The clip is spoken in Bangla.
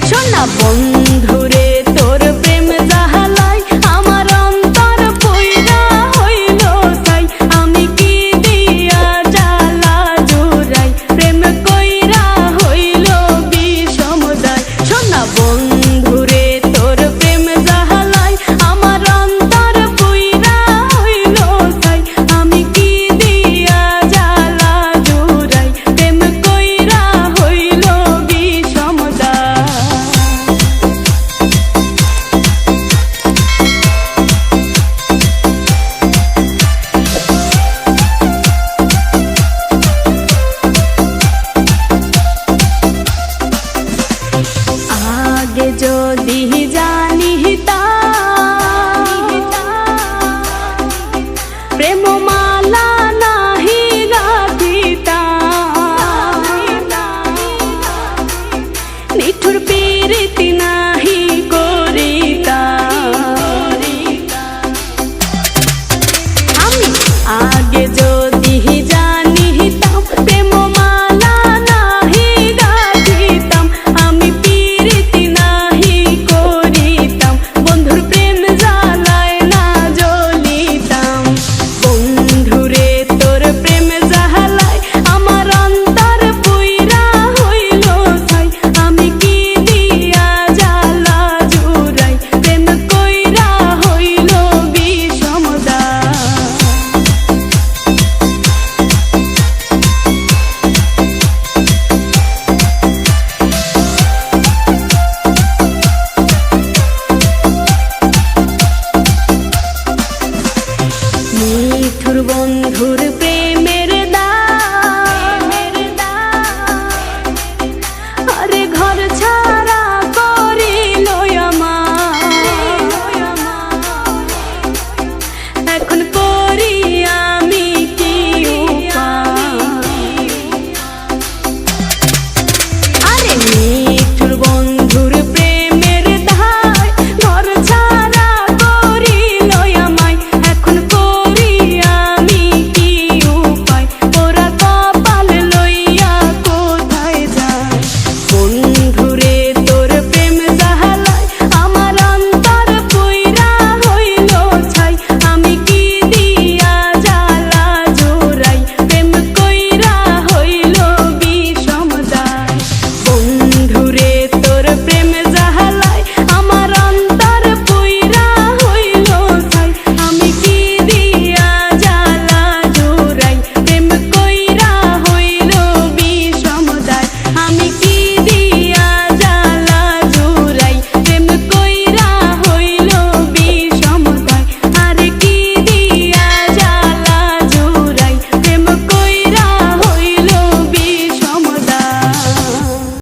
শোনা বন্ধুরে তোর প্রেম জাহালাই আমার অন্তর পইরা হইল তাই আমি কি দিয়া জ্বালা জুড়াই প্রেম কইরা হইল বিষমদায় শোনা বন্ধুরে তোর প্রেম জাহালাই আমার অন্তর পইরা হইল তাই আমি কি দিয়া জ্বালা জুড়াই প্রেম কইরা হইল বিষমদায়। আগে যদি জানিতাম প্রেম মালা নাহি গাঁথিতাম নিঠুর পীড়িতি না